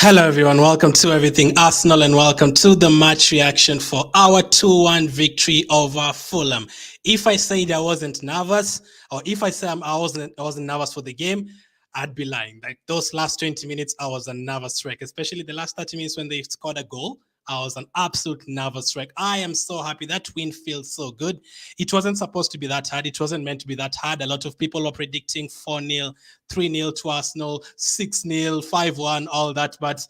Hello, everyone. Welcome to Everything Arsenal and welcome to the match reaction for our 2-1 victory over Fulham. If I said I wasn't nervous, or if I say I wasn't nervous for the game, I'd be lying. Like those last 20 minutes, I was a nervous wreck, especially the last 30 minutes when they scored a goal. I was an absolute nervous wreck. I am so happy. That win feels so good. It wasn't supposed to be that hard. It wasn't meant to be that hard. A lot of people are predicting 4-0, 3-0 to Arsenal, 6-0, 5-1, all that. But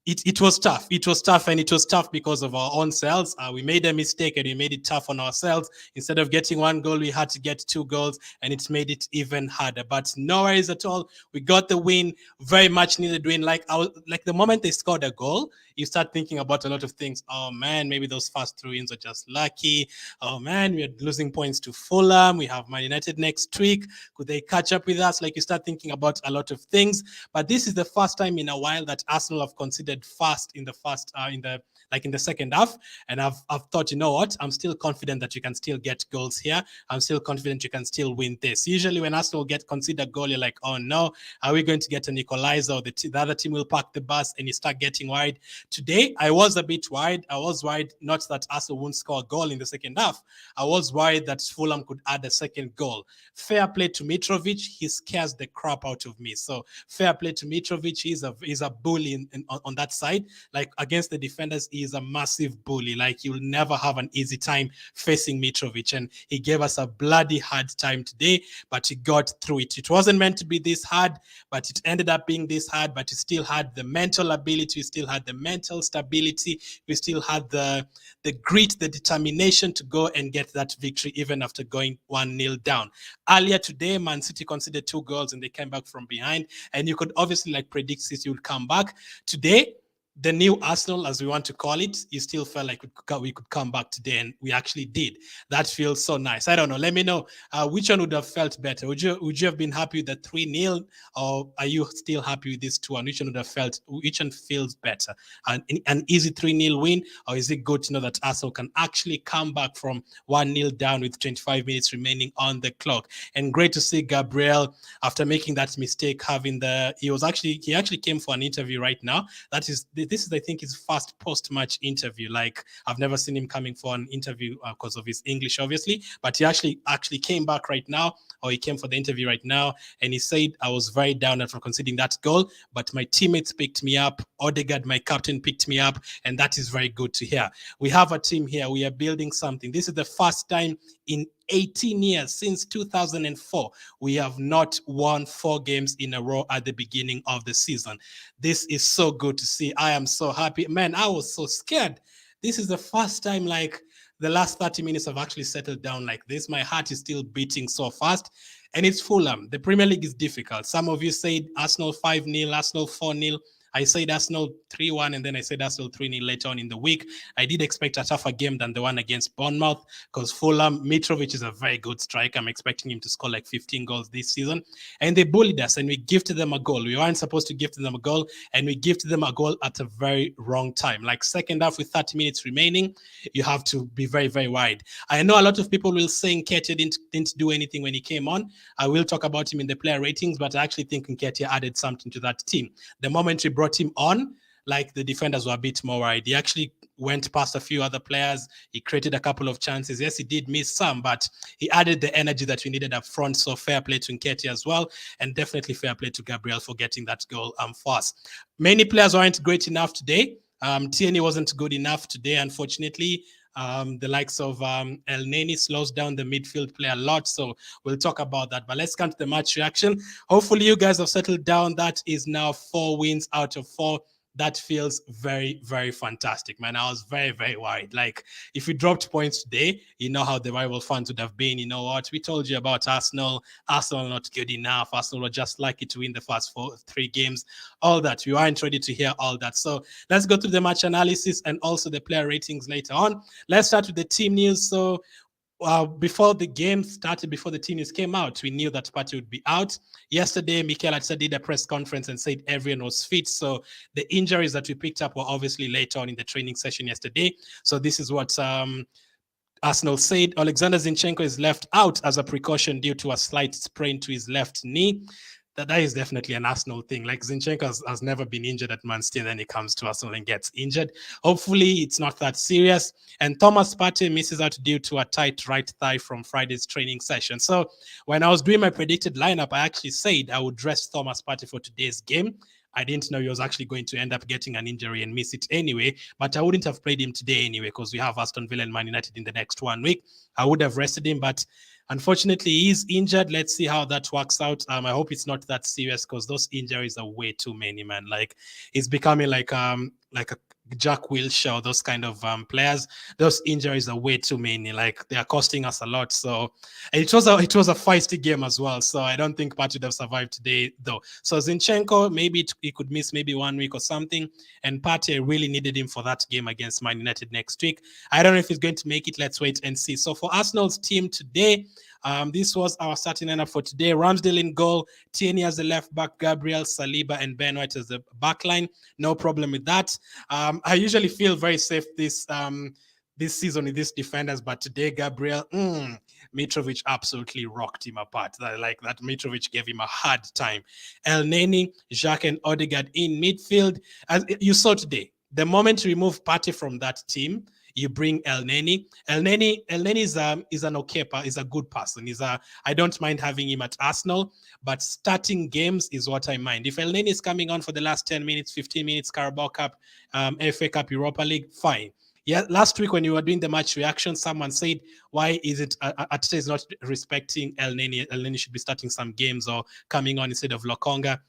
it was tough. It was tough, and it was tough because of our own selves. We made a mistake, and we made it tough on ourselves. Instead of getting one goal, we had to get 2 goals, and it made it even harder. But no worries at all. We got the win. Very much needed win. Like the moment they scored a goal, you start thinking about a lot of things. Oh man, maybe those first 3 wins are just lucky. Oh man, we're losing points to Fulham. We have Man United next week. Could they catch up with us? Like you start thinking about a lot of things. But this is the first time in a while that Arsenal have considered fast in the second half. And I've thought, you know what? I'm still confident that you can still get goals here. I'm still confident you can still win this. Usually when Arsenal get considered goal, you're like, oh no, are we going to get an equalizer, or the other team will park the bus, and you start getting worried. Today, I was a bit worried. I was worried not that Arsenal won't score a goal in the second half. I was worried that Fulham could add a second goal. Fair play to Mitrovic. He scares the crap out of me. So fair play to Mitrovic. He's a bully on that side. Like against the defenders, he is a massive bully. Like you'll never have an easy time facing Mitrovic. And he gave us a bloody hard time today, but he got through it. It wasn't meant to be this hard, but it ended up being this hard. But he still had the mental ability. He still had the mental stability. We still had the grit, the determination to go and get that victory even after going 1-0 down. Earlier today, Man City conceded 2 goals and they came back from behind. And you could obviously predict City would come back. Today, the new Arsenal, as we want to call it, you still felt like we could come back today, and we actually did. That feels so nice. I don't know. Let me know which one would have felt better. Would you have been happy with the 3-0, or are you still happy with this 2-1? Which one would have felt? Which one feels better? An easy 3-0 win, or is it good to know that Arsenal can actually come back from 1-0 down with 25 minutes remaining on the clock? And great to see Gabriel, after making that mistake, he actually came for an interview right now. This is, I think, his first post-match interview. Like, I've never seen him coming for an interview because of his English, obviously. But he actually came back right now, or he came for the interview right now, and he said, I was very down for conceding that goal, but my teammates picked me up. Odegaard, my captain, picked me up, and that is very good to hear. We have a team here. We are building something. This is the first time in 18 years, since 2004, we have not won 4 games in a row at the beginning of the season. This is so good to see. I am so happy. Man, I was so scared. This is the first time, like, the last 30 minutes have actually settled down like this. My heart is still beating so fast. And it's Fulham. The Premier League is difficult. Some of you said Arsenal 5-0, Arsenal 4-0. I said Arsenal 3-1, and then I said Arsenal 3-0 later on in the week. I did expect a tougher game than the one against Bournemouth, because Fulham, Mitrovic is a very good striker. I'm expecting him to score like 15 goals this season. And they bullied us, and we gifted them a goal. We weren't supposed to gift them a goal, and we gifted them a goal at a very wrong time. Like second half with 30 minutes remaining, you have to be very, very wide. I know a lot of people will say Nketiah didn't do anything when he came on. I will talk about him in the player ratings, but I actually think Nketiah added something to that team. The moment we brought him on, like, the defenders were a bit more worried. He actually went past a few other players. He created a couple of chances. Yes, he did miss some, but he added the energy that we needed up front. So fair play to Nketiah as well, and definitely fair play to Gabriel for getting that goal for us. Many players weren't great enough today. Tierney wasn't good enough today, unfortunately. The likes of El Neni slows down the midfield play a lot, so we'll talk about that. But let's come to the match reaction. Hopefully you guys have settled down. That is now 4 wins out of 4. That feels very, very fantastic, man. I was very, very worried. Like, if we dropped points today, you know how the rival fans would have been. You know what? We told you about Arsenal. Arsenal not good enough. Arsenal were just lucky to win the first 3 games. All that. We weren't ready to hear all that. So let's go through the match analysis and also the player ratings later on. Let's start with the team news. So before the game started, before the team news came out, we knew that Partey would be out. Yesterday, Mikel Arteta did a press conference and said everyone was fit. So the injuries that we picked up were obviously later on in the training session yesterday. So this is what Arsenal said. Alexander Zinchenko is left out as a precaution due to a slight sprain to his left knee. That is definitely an Arsenal thing. Like Zinchenko has never been injured at Man City, then he comes to Arsenal and gets injured. Hopefully, it's not that serious. And Thomas Partey misses out due to a tight right thigh from Friday's training session. So when I was doing my predicted lineup, I actually said I would dress Thomas Partey for today's game. I didn't know he was actually going to end up getting an injury and miss it anyway, but I wouldn't have played him today anyway because we have Aston Villa and Man United in the next 1 week. I would have rested him, but unfortunately, he's injured. Let's see how that works out. I hope it's not that serious because those injuries are way too many, man. Like it's becoming like a Jack Wilshere, those kind of players. Those injuries are way too many. Like they are costing us a lot. So it was a feisty game as well. So I don't think Partey would have survived today though. So Zinchenko, maybe he could miss maybe 1 week or something. And Partey really needed him for that game against Man United next week. I don't know if he's going to make it. Let's wait and see. So for Arsenal's team today, this was our starting lineup for today. Ramsdale in goal, Tierney as the left back, Gabriel, Saliba, and Ben White as the back line. No problem with that. I usually feel very safe this season with these defenders, but today Gabriel, Mitrovic absolutely rocked him apart. Like that, Mitrovic gave him a hard time. El Neni, Jacques, and Odegaard in midfield. As you saw today, the moment you remove Partey from that team, you bring El Neni. El Neni is an okay, is a good person. I don't mind having him at Arsenal, but starting games is what I mind. If El Neni is coming on for the last 10 minutes, 15 minutes, Carabao Cup, FA Cup, Europa League, fine. Yeah, last week when you were doing the match reaction, someone said, why is it Arteta is not respecting El Neni? El Neni should be starting some games or coming on instead of Lokonga.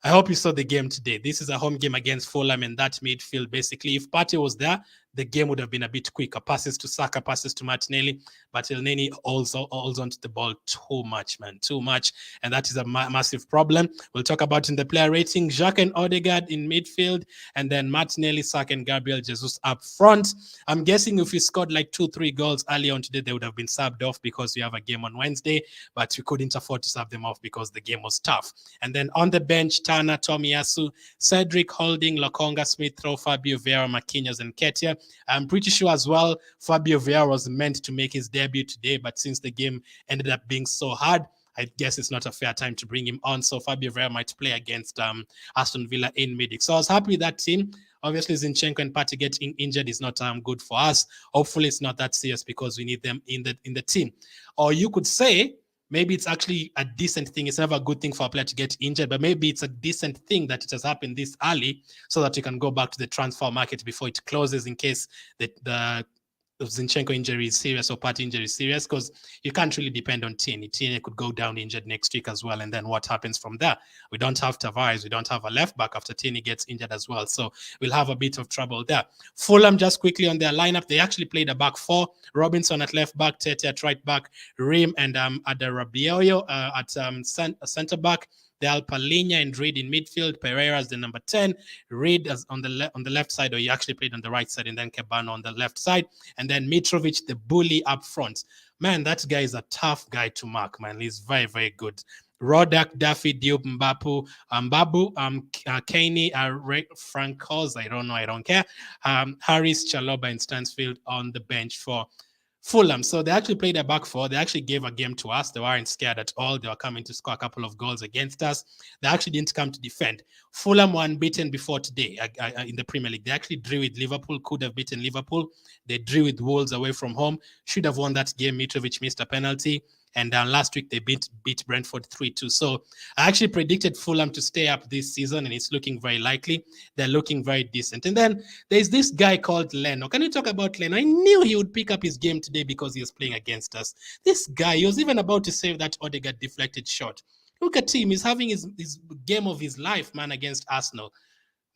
I hope you saw the game today. This is a home game against Fulham, and that midfield, basically, if Partey was there, the game would have been a bit quicker. Passes to Saka, passes to Martinelli, but El Neni also holds onto the ball too much, man, too much, and that is a massive problem. We'll talk about in the player rating. Jacques and Odegaard in midfield, and then Martinelli, Saka, and Gabriel Jesus up front. I'm guessing if we scored like 2-3 goals earlier on today, they would have been subbed off because we have a game on Wednesday, but we couldn't afford to sub them off because the game was tough. And then on the bench, Tana, Tomiyasu, Cedric, Holding, Lokonga, Smith-Rowe, Fabio Vieira, Marquinhos, and Ketia. I'm pretty sure as well Fabio Vieira was meant to make his debut today, but since the game ended up being so hard, I guess it's not a fair time to bring him on. So Fabio Vieira might play against Aston Villa in midweek. So I was happy with that team. Obviously, Zinchenko and Partey getting injured is not good for us. Hopefully, it's not that serious because we need them in the team. Or you could say, maybe it's actually a decent thing. It's never a good thing for a player to get injured, but maybe it's a decent thing that it has happened this early so that you can go back to the transfer market before it closes in case the Zinchenko injury is serious or Partey injury is serious, because you can't really depend on Tierney. Tierney could go down injured next week as well, and then what happens from there? We don't have Tavares, we don't have a left back after Tierney gets injured as well, so we'll have a bit of trouble there. Fulham, just quickly on their lineup, they actually played a back four. Robinson at left back, Tete at right back, Ream and Adarabioyo at centre back. Del Palhinha and Reid in midfield, Pereira as the number 10, Reid as on the left side, or he actually played on the right side, and then Kebano on the left side, and then Mitrovic, the bully up front. Man, that guy is a tough guy to mark, man. He's very, very good. Rodak, Duffy, Diop, Mbabu, Kaney, Frankos, I don't know, I don't care. Harris, Chaloba, and Stansfield on the bench for Fulham. So they actually played a back four. They actually gave a game to us. They weren't scared at all. They were coming to score a couple of goals against us. They actually didn't come to defend. Fulham were unbeaten before today in the Premier League. They actually drew with Liverpool, could have beaten Liverpool. They drew with Wolves away from home. Should have won that game. Mitrovic missed a penalty. And last week, they beat Brentford 3-2. So I actually predicted Fulham to stay up this season, and it's looking very likely. They're looking very decent. And then there's this guy called Leno. Can you talk about Leno? I knew he would pick up his game today because he was playing against us. This guy, he was even about to save that Odegaard deflected shot. Look at him. He's having his game of his life, man, against Arsenal.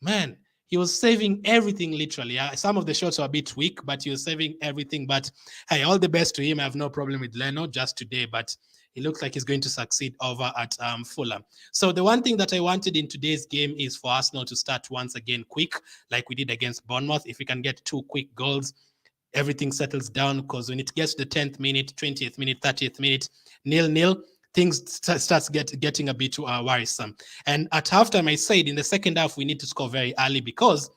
Man, he was saving everything, literally. Some of the shots were a bit weak, but he was saving everything. But hey, all the best to him. I have no problem with Leno just today, but he looks like he's going to succeed over at Fulham. So the one thing that I wanted in today's game is for Arsenal to start once again quick, like we did against Bournemouth. If we can get 2 quick goals, everything settles down, because when it gets to the 10th minute, 20th minute, 30th minute, 0-0, things starts getting a bit worrisome. And at halftime, I said in the second half, we need to score very early, because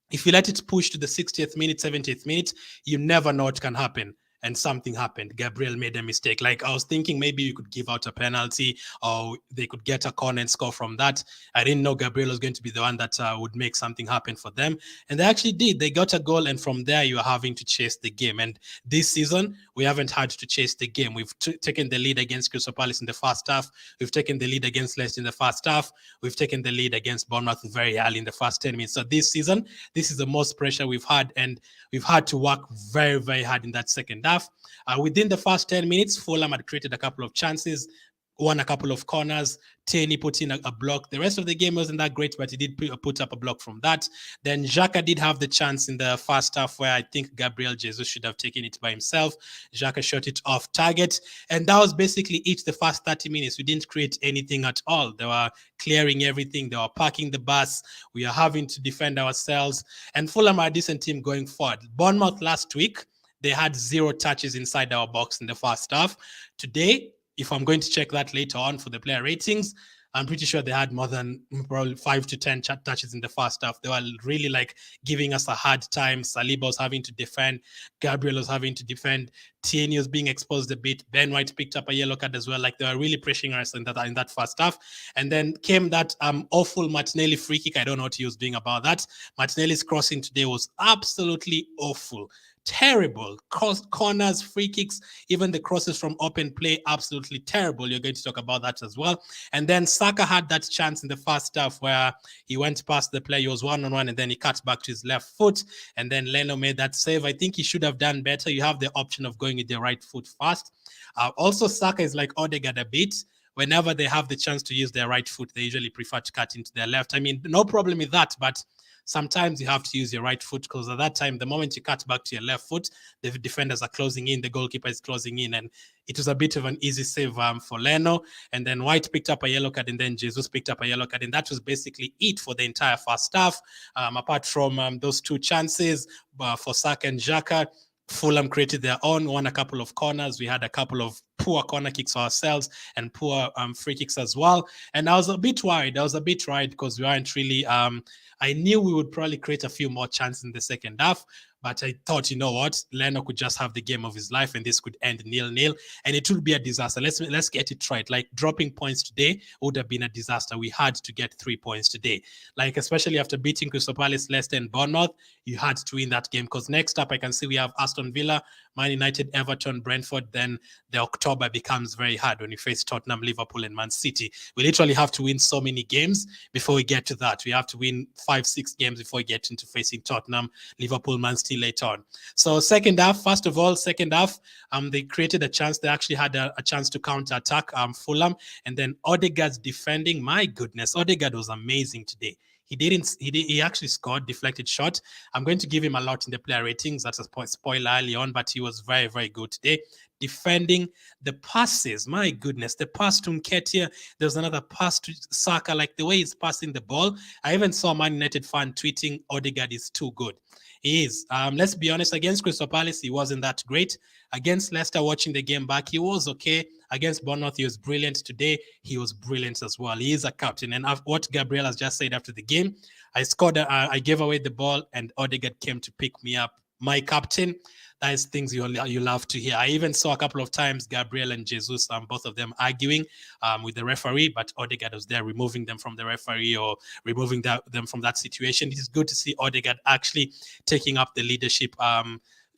if you let it push to the 60th minute, 70th minute, you never know what can happen. and something happened. Gabriel made a mistake. Like, I was thinking maybe you could give out a penalty or they could get a corner and score from that. I didn't know Gabriel was going to be the one that would make something happen for them. And they actually did. They got a goal, and from there you are having to chase the game. And this season, we haven't had to chase the game. We've taken the lead against Crystal Palace in the first half. We've taken the lead against Leicester in the first half. We've taken the lead against Bournemouth very early in the first 10 minutes. So this season, this is the most pressure we've had, and we've had to work very, very hard in that second half. Within the first 10 minutes, Fulham had created a couple of chances, won a couple of corners. Tierney put in a block. The rest of the game wasn't that great, but he did put up a block from that. Then Xhaka did have the chance in the first half where I think Gabriel Jesus should have taken it by himself. Xhaka shot it off target. And that was basically it the first 30 minutes. We didn't create anything at all. They were clearing everything. They were parking the bus. We are having to defend ourselves. And Fulham are a decent team going forward. Bournemouth last week, they had 0 touches inside our box in the first half. Today, if I'm going to check that later on for the player ratings, I'm pretty sure they had more than probably 5 to 10 touches in the first half. They were really like giving us a hard time. Saliba was having to defend. Gabriel was having to defend. Tierney was being exposed a bit. Ben White picked up a yellow card as well. Like, they were really pressuring us in that first half. And then came that awful Martinelli free kick. I don't know what he was doing about that. Martinelli's crossing today was absolutely awful. Terrible. Corners, free kicks, even the crosses from open play, absolutely terrible. You're going to talk about that as well. And then Saka had that chance in the first half where he went past the player. He was one-on-one, and then he cut back to his left foot. And then Leno made that save. I think he should have done better. You have the option of going with the right foot first. Also, Saka is like Odegaard a bit. Whenever they have the chance to use their right foot, they usually prefer to cut into their left. I mean, no problem with that, but sometimes you have to use your right foot, because at that time, the moment you cut back to your left foot, the defenders are closing in, the goalkeeper is closing in, and it was a bit of an easy save for Leno. And then White picked up a yellow card, and then Jesus picked up a yellow card, and that was basically it for the entire first half. Apart from those 2 chances for Saka and Xhaka, Fulham created their own, won a couple of corners. We had a couple of poor corner kicks ourselves and poor free kicks as well. And I was a bit worried. Because we weren't really, I knew we would probably create a few more chances in the second half. But I thought, you know what, Leno could just have the game of his life, and this could end 0-0, and it would be a disaster. Let's get it right. Like, dropping points today would have been a disaster. We had to get 3 points today. Like, especially after beating Crystal Palace, Leicester, and Bournemouth, you had to win that game, because next up I can see we have Aston Villa, Man United, Everton, Brentford. Then the October becomes very hard when we face Tottenham, Liverpool, and Man City. We literally have to win so many games before we get to that. We have to win 5-6 games before we get into facing Tottenham, Liverpool, Man City later on. So second half, they created a chance. They actually had a chance to counter-attack Fulham. And then Odegaard's defending, my goodness, Odegaard was amazing today. He actually scored, deflected shot. I'm going to give him a lot in the player ratings. That's a spoiler early on, but he was very, very good today. Defending, the passes, my goodness, the pass to Nketiah, there's another pass to Saka, like the way he's passing the ball. I even saw a Man United fan tweeting, Odegaard is too good. He is. Let's be honest, against Crystal Palace, he wasn't that great. Against Leicester, watching the game back, he was okay. Against Bournemouth, he was brilliant. Today, he was brilliant as well. He is a captain. And what Gabriel has just said after the game, I gave away the ball, and Odegaard came to pick me up. My captain, that is things you love to hear. I even saw a couple of times Gabriel and Jesus, both of them arguing with the referee, but Odegaard was there removing them from the referee or removing them from that situation. It is good to see Odegaard actually taking up the leadership,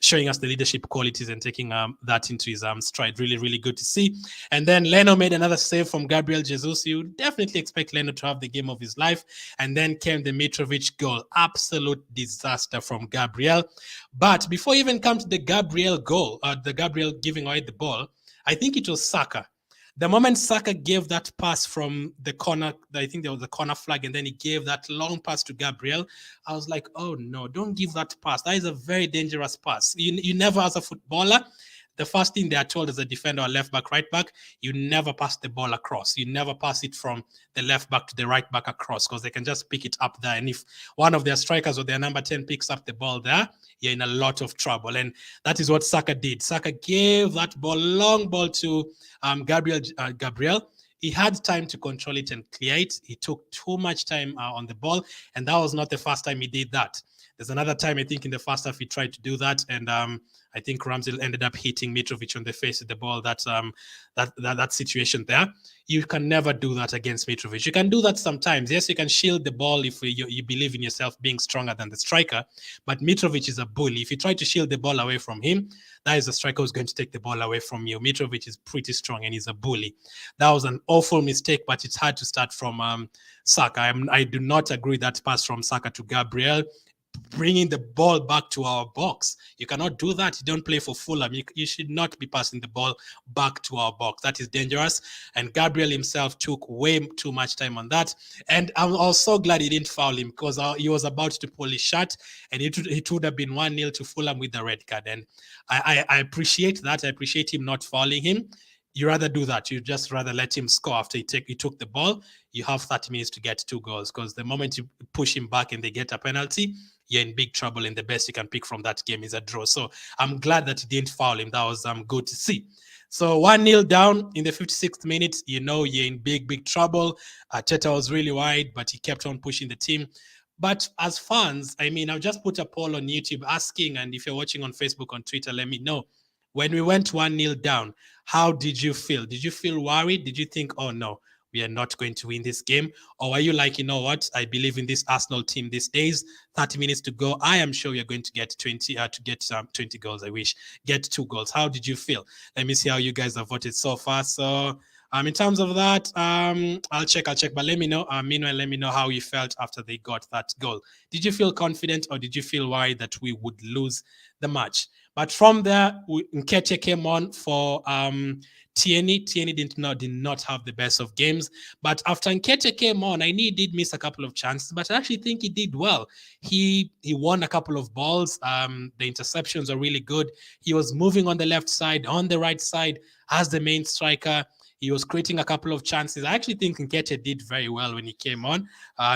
showing us the leadership qualities and taking that into his stride. Really, really good to see. And then Leno made another save from Gabriel Jesus. You definitely expect Leno to have the game of his life. And then came the Mitrovic goal. Absolute disaster from Gabriel. But before we even come to the Gabriel goal, the Gabriel giving away the ball, I think it was Saka. The moment Saka gave that pass from the corner, I think there was a corner flag, and then he gave that long pass to Gabriel, I was like, oh no, don't give that pass. That is a very dangerous pass. You never, as a footballer, the first thing they are told as a defender or left back, right back, you never pass the ball across. You never pass it from the left back to the right back across, because they can just pick it up there. And if one of their strikers or their number 10 picks up the ball there, you're in a lot of trouble. And that is what Saka did. Saka gave that long ball to Gabriel. He had time to control it and clear it. He took too much time on the ball, and that was not the first time he did that. There's another time, I think, in the first half, he tried to do that, and I think Ramsdale ended up hitting Mitrovic on the face of the ball. That situation there. You can never do that against Mitrovic. You can do that sometimes. Yes, you can shield the ball if you believe in yourself being stronger than the striker. But Mitrovic is a bully. If you try to shield the ball away from him, that is the striker who's going to take the ball away from you. Mitrovic is pretty strong and he's a bully. That was an awful mistake, but it's hard to start from Saka. I do not agree that pass from Saka to Gabriel, bringing the ball back to our box. You cannot do that. You don't play for Fulham. You should not be passing the ball back to our box. That is dangerous. And Gabriel himself took way too much time on that. And I'm also glad he didn't foul him, because he was about to pull his shot, and it would have been 1-0 to Fulham with the red card. And I appreciate that. I appreciate him not fouling him. You rather do that. You just rather let him score after he took the ball. You have 30 minutes to get 2 goals, because the moment you push him back and they get a penalty, you're in big trouble, and the best you can pick from that game is a draw. So I'm glad that he didn't foul him. That was good to see. So 1-0 down in the 56th minute, you're in big trouble. Arteta was really wide, but he kept on pushing the team. But as fans, I've just put a poll on YouTube asking, and if you're watching on Facebook, on Twitter, let me know. When we went 1-0 down, how did you feel? Did you feel worried? Did you think, oh no, we are not going to win this game? Or were you like, you know what? I believe in this Arsenal team these days. 30 minutes to go. I am sure you're going to get 20 goals. I wish. Get 2 goals. How did you feel? Let me see how you guys have voted so far. So in terms of that, I'll check. But let me know. Meanwhile, let me know how you felt after they got that goal. Did you feel confident, or did you feel worried that we would lose the match? But from there, Nketiah came on for Tierney. Tierney did not have the best of games. But after Nketiah came on, I knew he did miss a couple of chances, but I actually think he did well. He won a couple of balls. The interceptions are really good. He was moving on the left side, on the right side as the main striker. He was creating a couple of chances. I actually think Nketiah did very well when he came on.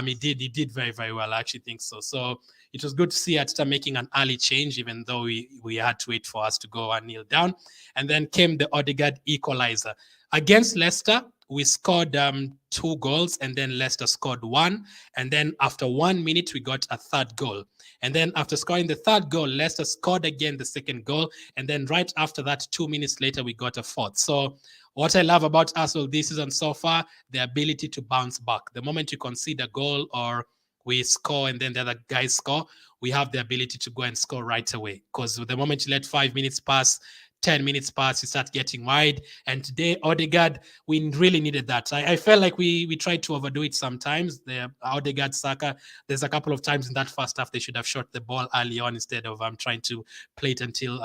He did very, very well. I actually think so. So it was good to see Arteta making an early change, even though we had to wait for us to go 1-0 down. And then came the Odegaard equalizer. Against Leicester, we scored 2 goals, and then Leicester scored 1. And then after 1 minute, we got a third goal. And then after scoring the third goal, Leicester scored again the second goal. And then right after that, 2 minutes later, we got a fourth. So what I love about Arsenal this season so far, the ability to bounce back. The moment you concede a goal or we score and then the other guys score, we have the ability to go and score right away. Because the moment you let 5 minutes pass, 10 minutes pass, you start getting wide. And today, Odegaard, we really needed that. I felt like we tried to overdo it sometimes. The Odegaard, Saka, there's a couple of times in that first half they should have shot the ball early on instead of trying to play it until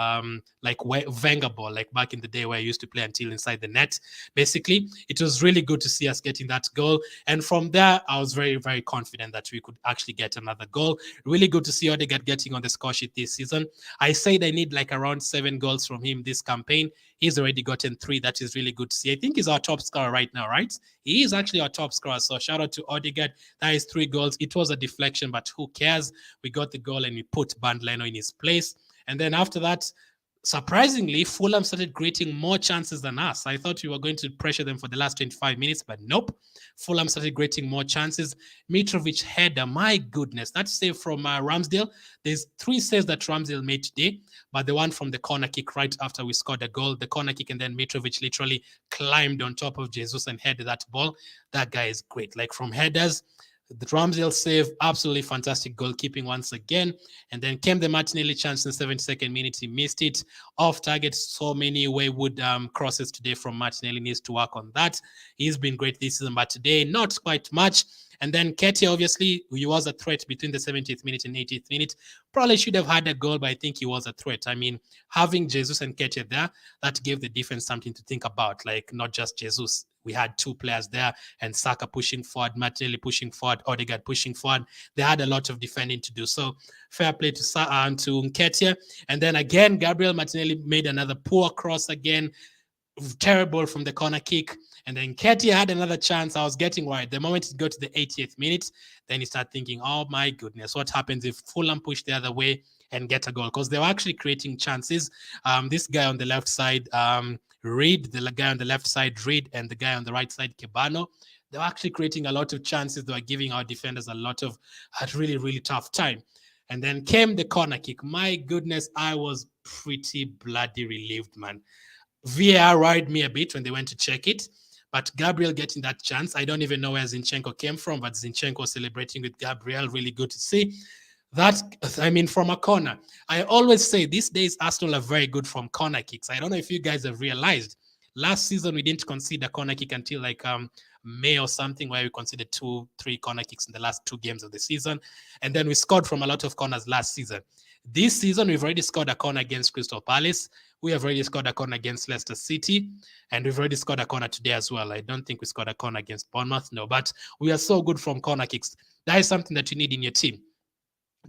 like Wenger ball, like back in the day where I used to play until inside the net. Basically, it was really good to see us getting that goal. And from there, I was very, very confident that we could actually get another goal. Really good to see Odegaard getting on the score sheet this season. I said I need like around 7 goals from him this campaign. He's already gotten 3. That is really good to see. I think he's our top scorer right now, right? He is actually our top scorer. So shout out to Odegaard. That is 3 goals. It was a deflection, but who cares? We got the goal and we put Bernd Leno in his place. And then after that, surprisingly, Fulham started creating more chances than us. I thought we were going to pressure them for the last 25 minutes, but nope. Fulham started creating more chances. Mitrovic header, my goodness. That save from Ramsdale. There's 3 saves that Ramsdale made today, but the one from the corner kick right after we scored a goal, the corner kick, and then Mitrovic literally climbed on top of Jesus and headed that ball. That guy is great. Like from headers, the Ramsdale save, absolutely fantastic goalkeeping once again. And then came the Martinelli chance in the 72nd minute. He missed it. Off target, so many wayward crosses today from Martinelli. Needs to work on that. He's been great this season, but today, not quite much. And then Nketiah, obviously, he was a threat between the 70th minute and 80th minute. Probably should have had a goal, but I think he was a threat. I mean, having Jesus and Nketiah there, that gave the defense something to think about, like not just Jesus. We had 2 players there, and Saka pushing forward, Martinelli pushing forward, Odegaard pushing forward. They had a lot of defending to do. So fair play to Nketiah. And then again, Gabriel Martinelli made another poor cross again. Terrible from the corner kick. And then Nketiah had another chance. I was getting worried. The moment it got to the 80th minute, then you start thinking, oh my goodness, what happens if Fulham push the other way and get a goal? Because they were actually creating chances. This guy on the left side, Reed, the guy on the left side, Reed, and the guy on the right side, Kebano, they were actually creating a lot of chances. They were giving our defenders a really, really tough time. And then came the corner kick. My goodness, I was pretty bloody relieved, man. VAR worried me a bit when they went to check it, but Gabriel getting that chance, I don't even know where Zinchenko came from, but Zinchenko celebrating with Gabriel, really good to see. That, I mean, from a corner. I always say these days Arsenal are very good from corner kicks. I don't know if you guys have realized. Last season we didn't concede a corner kick until like May or something, where we conceded 2-3 corner kicks in the last 2 games of the season, and then we scored from a lot of corners last season. This season we've already scored a corner against Crystal Palace. We have already scored a corner against Leicester City, and we've already scored a corner today as well. I don't think we scored a corner against Bournemouth, no, but we are so good from corner kicks. That is something that you need in your team.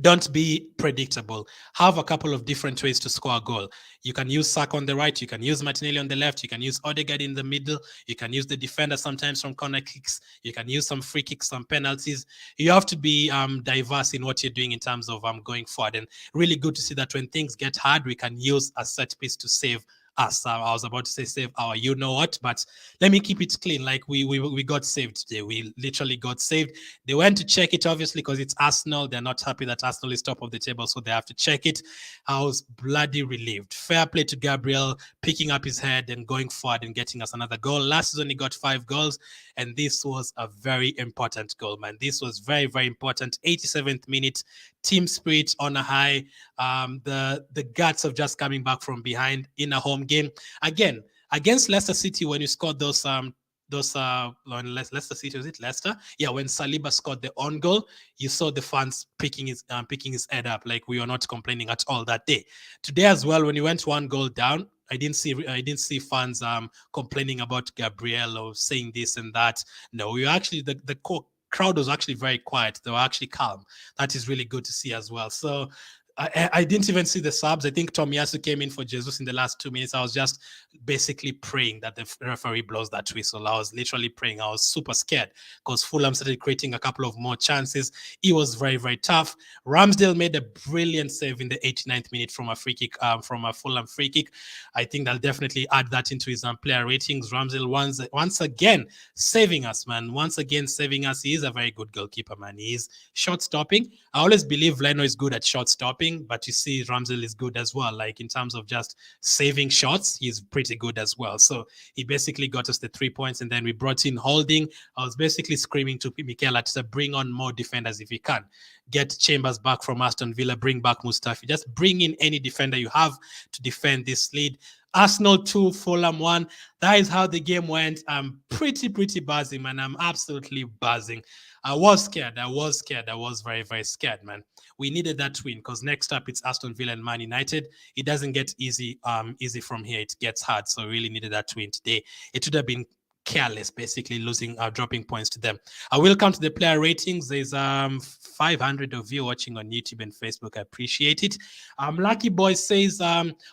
Don't be predictable. Have a couple of different ways to score a goal. You can use Saka on the right. You can use Martinelli on the left. You can use Odegaard in the middle. You can use the defender sometimes from corner kicks. You can use some free kicks, some penalties. You have to be diverse in what you're doing in terms of going forward. And really good to see that when things get hard, we can use a set piece to save us. I was about to say save our you know what, but let me keep it clean. Like we got saved today. We literally got saved. They went to check it, obviously, because it's Arsenal. They're not happy that Arsenal is top of the table, so they have to check it. I was bloody relieved. Fair play to Gabriel, picking up his head and going forward and getting us another goal. Last season he got 5 goals, and this was a very important goal, man. This was very, very important. 87th minute, team spirit on a high. The guts of just coming back from behind in a home game again against Leicester City. When you scored those Leicester City, was it Leicester? Yeah, when Saliba scored the own goal, you saw the fans picking his head up. Like, we were not complaining at all that day. Today as well, when you went 1 goal down, I didn't see fans complaining about Gabriel or saying this and that. No, we were actually the crowd was actually very quiet. They were actually calm. That is really good to see as well. So I didn't even see the subs. I think Tomiyasu came in for Jesus in the last 2 minutes. I was just basically praying that the referee blows that whistle. I was literally praying. I was super scared because Fulham started creating a couple of more chances. It was very, very tough. Ramsdale made a brilliant save in the 89th minute from a free kick, from a Fulham free kick. I think I'll definitely add that into his player ratings. Ramsdale once again saving us, man. Once again saving us. He is a very good goalkeeper, man. He is shot stopping. I always believe Leno is good at shot stopping, but you see Ramsdale is good as well. Like, in terms of just saving shots, he's pretty good as well. So he basically got us the 3 points, and then we brought in Holding. I was basically screaming to Mikel Arteta, bring on more defenders if you can. Get Chambers back from Aston Villa, bring back Mustafi. Just bring in any defender you have to defend this lead. Arsenal 2, Fulham 1. That is how the game went. I'm pretty buzzing, man. I'm absolutely buzzing. I was scared. I was very, very scared, man. We needed that win because next up it's Aston Villa and Man United. It doesn't get easy from here. It gets hard. So we really needed that win today. It would have been careless, basically dropping points to them. I will come to the player ratings. There's 500 of you watching on YouTube and Facebook. I appreciate it. Lucky Boy says,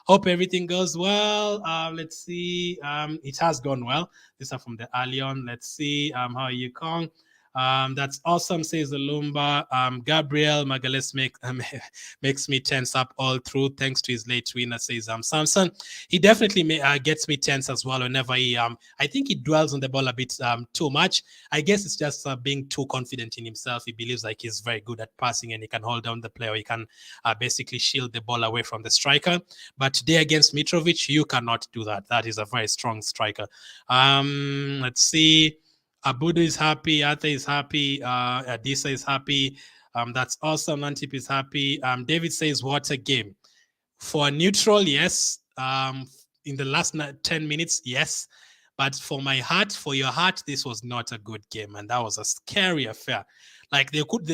hope everything goes well. Let's see. It has gone well. These are from the early on. Let's see. How are you, Kong? That's awesome, says Alumba. Gabriel Magales makes me tense up all through. Thanks to his late winner, says Samson. He definitely gets me tense as well whenever he I think he dwells on the ball a bit too much. I guess it's just being too confident in himself. He believes like he's very good at passing and he can hold down the player. He can basically shield the ball away from the striker. But today against Mitrovic, you cannot do that. That is a very strong striker. Let's see. Abudu is happy. Ate is happy. Adisa is happy. That's awesome. Antip is happy. David says, what a game. For a neutral, yes. In the last 10 minutes, yes. But for your heart, this was not a good game. And that was a scary affair. Like, they could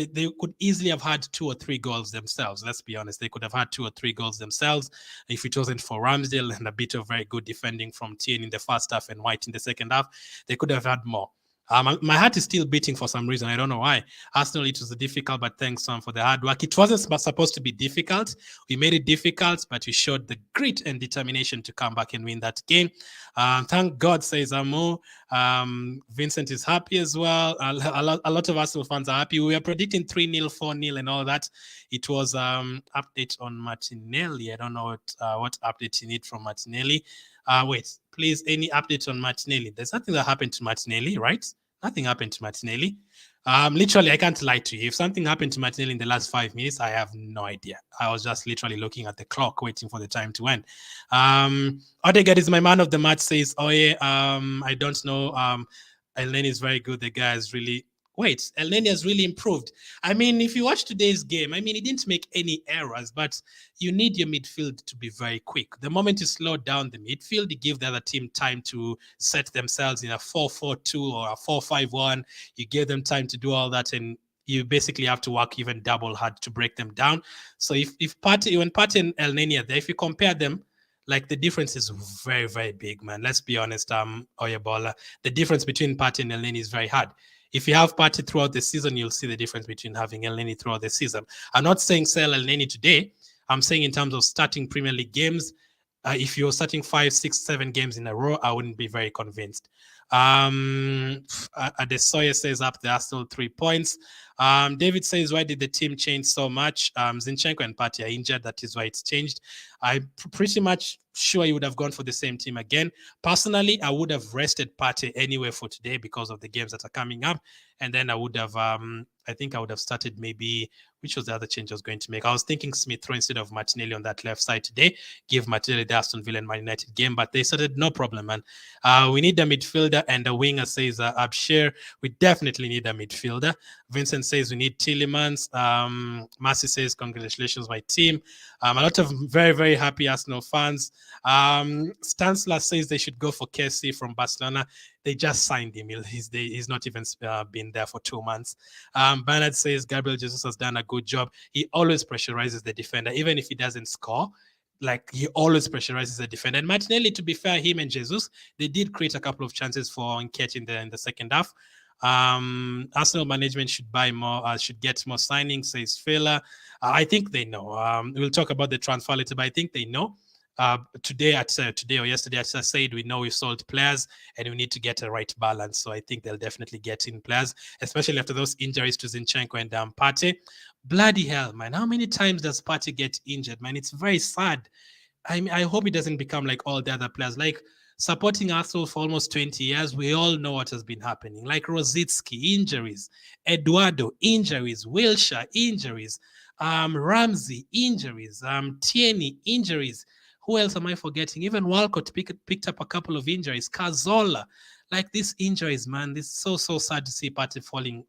easily have had 2 or 3 goals themselves. Let's be honest. They could have had 2 or 3 goals themselves if it wasn't for Ramsdale and a bit of very good defending from Tien in the first half and White in the second half. They could have had more. My heart is still beating for some reason. I don't know why. Arsenal, it was difficult, but thanks for the hard work. It wasn't supposed to be difficult. We made it difficult, but we showed the grit and determination to come back and win that game. Thank God, says Amo. Vincent is happy as well. A lot of Arsenal fans are happy. We were predicting 3-0, 4-0 and all that. It was update on Martinelli. I don't know what update you need from Martinelli. Wait, please, any update on Martinelli? There's nothing that happened to Martinelli, right? Nothing happened to Martinelli. Literally, I can't lie to you. If something happened to Martinelli in the last 5 minutes, I have no idea. I was just literally looking at the clock, waiting for the time to end. Odegaard is my man of the match. Says, "Oh yeah, I don't know. Elneny is very good. The guy is really." Wait, Elneny has really improved. I mean, if you watch today's game, I mean, he didn't make any errors, but you need your midfield to be very quick. The moment you slow down the midfield, you give the other team time to set themselves in a 4-4-2 or a 4-5-1. You give them time to do all that, and you basically have to work even double hard to break them down. So when Partey and Elneny are there, if you compare them, like the difference is very, very big, man. Let's be honest, Oyebola. The difference between Partey and Elneny is very hard. If you have Partey throughout the season, you'll see the difference between having Elneny throughout the season. I'm not saying sell Elneny today. I'm saying in terms of starting Premier League games, if you're starting 5, 6, 7 games in a row, I wouldn't be very convinced. Adesoye says up there are still 3 points. David says, why did the team change so much? Zinchenko and Partey are injured. That is why it's changed. I'm pretty much sure he would have gone for the same team again. Personally, I would have rested Partey anyway for today because of the games that are coming up. And then I would have, I think I would have started maybe, which was the other change I was going to make? I was thinking Smith Rowe instead of Martinelli on that left side today, give Martinelli the Aston Villa and Man United game, but they started no problem, man. We need a midfielder and a winger, says Abshir. We definitely need a midfielder. Vincent says we need Tielemans. Marcy says, congratulations, my team. A lot of very, very happy Arsenal fans. Stansler says they should go for Kessie from Barcelona. They just signed him. He's not even been there for 2 months. Bernard says Gabriel Jesus has done a good job. He always pressurizes the defender, even if he doesn't score. Like, he always pressurizes the defender. And Martinelli, to be fair, him and Jesus, they did create a couple of chances for Nketiah in the second half. Arsenal management should buy more, should get more signings, says Fela. I think they know. We'll talk about the transfer later, but I think they know. Today or yesterday, as I said, we know we've sold players and we need to get a right balance. So I think they'll definitely get in players, especially after those injuries to Zinchenko and Partey. Bloody hell, man. How many times does Partey get injured, man? It's very sad. I mean, I hope it doesn't become like all the other players. Like, supporting Arsenal for almost 20 years, we all know what has been happening. Like Rosicki, injuries. Eduardo, injuries. Wilshere, injuries. Ramsey, injuries. Tierney, injuries. Who else am I forgetting? Even Walcott picked up a couple of injuries. Cazorla. Like, these injuries, man. This is so sad to see Partey falling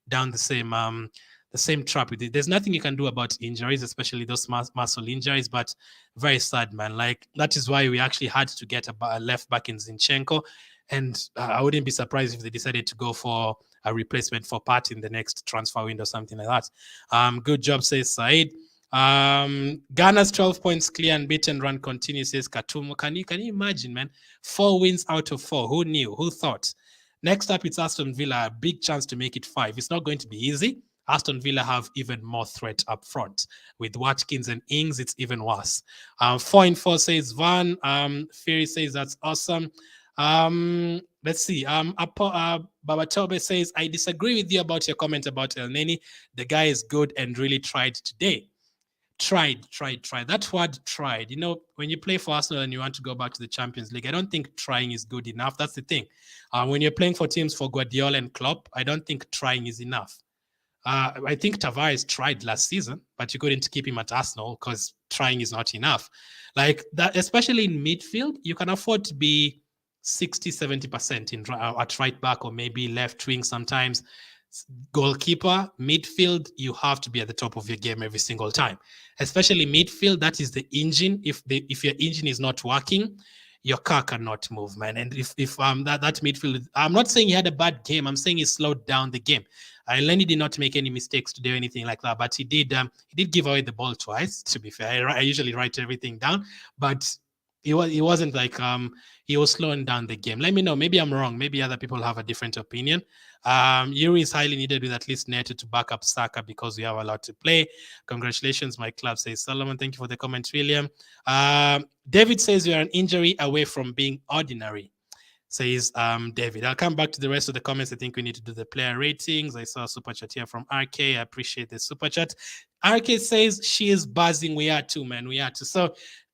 down the same trap with it. There's nothing you can do about injuries, especially those muscle injuries, but very sad, man. Like, that is why we actually had to get a left back in Zinchenko. And I wouldn't be surprised if they decided to go for a replacement for Partey in the next transfer window, something like that. Good job, says Said. Ghana's 12 points clear and beaten run continues, says Katumo. Can you imagine, man? 4 wins out of 4. Who knew? Who thought? Next up, it's Aston Villa. A big chance to make it 5. It's not going to be easy. Aston Villa have even more threat up front. With Watkins and Ings, it's even worse. 4-4 says Van. Fury says that's awesome. Let's see. Babatobe says, I disagree with you about your comment about Elneny. The guy is good and really tried today. Tried. That word tried. You know, when you play for Arsenal and you want to go back to the Champions League, I don't think trying is good enough. That's the thing. When you're playing for teams for Guardiola and Klopp, I don't think trying is enough. I think Tavares tried last season, but you couldn't keep him at Arsenal because trying is not enough. Like that, especially in midfield, you can afford to be 60-70% at right back or maybe left wing sometimes. Goalkeeper, midfield, you have to be at the top of your game every single time. Especially midfield, that is the engine. If your engine is not working, your car cannot move, man. And if that midfield, I'm not saying he had a bad game. I'm saying he slowed down the game. Lenny did not make any mistakes to do anything like that, but he did give away the ball twice. To be fair, I usually write everything down, but he wasn't like he was slowing down the game. Let me know. Maybe I'm wrong. Maybe other people have a different opinion. Yuri is highly needed with at least Neto to back up Saka because we have a lot to play. Congratulations, my club, says Solomon. Thank you for the comment, William. David says you are an injury away from being ordinary, says David. I'll come back to the rest of the comments. I think we need to do the player ratings. I saw a super chat here from RK. I appreciate the super chat. RK says she is buzzing. We are too, man. We are too. So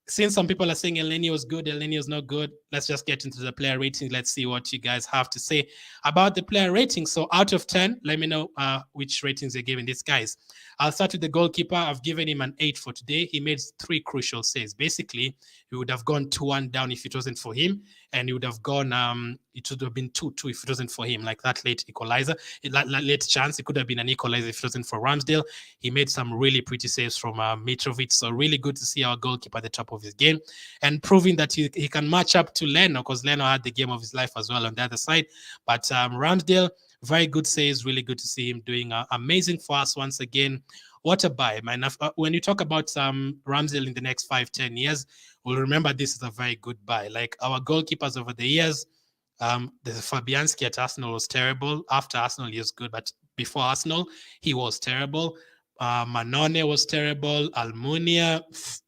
since some people are saying Elneny was good, Elneny was not good, let's just get into the player rating. Let's see what you guys have to say about the player rating. So out of 10, let me know which ratings you're giving these guys. I'll start with the goalkeeper. I've given him an 8 for today. He made 3 crucial saves. Basically, he would have gone 2-1 down if it wasn't for him, and he would have gone, it would have been 2-2 if it wasn't for him, like that late equalizer, late chance. It could have been an equalizer if it wasn't for Ramsdale. He made some really pretty saves from Mitrovic, so really good to see our goalkeeper at the top of his game and proving that he can match up to Leno, because Leno had the game of his life as well on the other side. But Ramsdale, very good saves, really good to see him doing amazing for us once again. What a buy, man. When you talk about Ramsdale in the next 5-10 years, we'll remember this is a very good buy. Like our goalkeepers over the years, the Fabianski at Arsenal was terrible. After Arsenal, he was good, but before Arsenal, he was terrible. Manone was terrible. Almunia,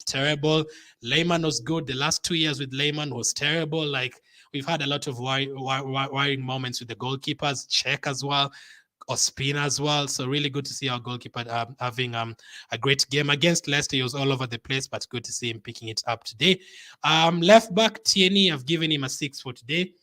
terrible. Lehmann was good. The last 2 years with Lehmann was terrible. Like, we've had a lot of worrying moments with the goalkeepers. Czech as well. Ospina as well. So really good to see our goalkeeper having a great game against Leicester. He was all over the place, but good to see him picking it up today. Left back Tierney, I've given him a 6 for today.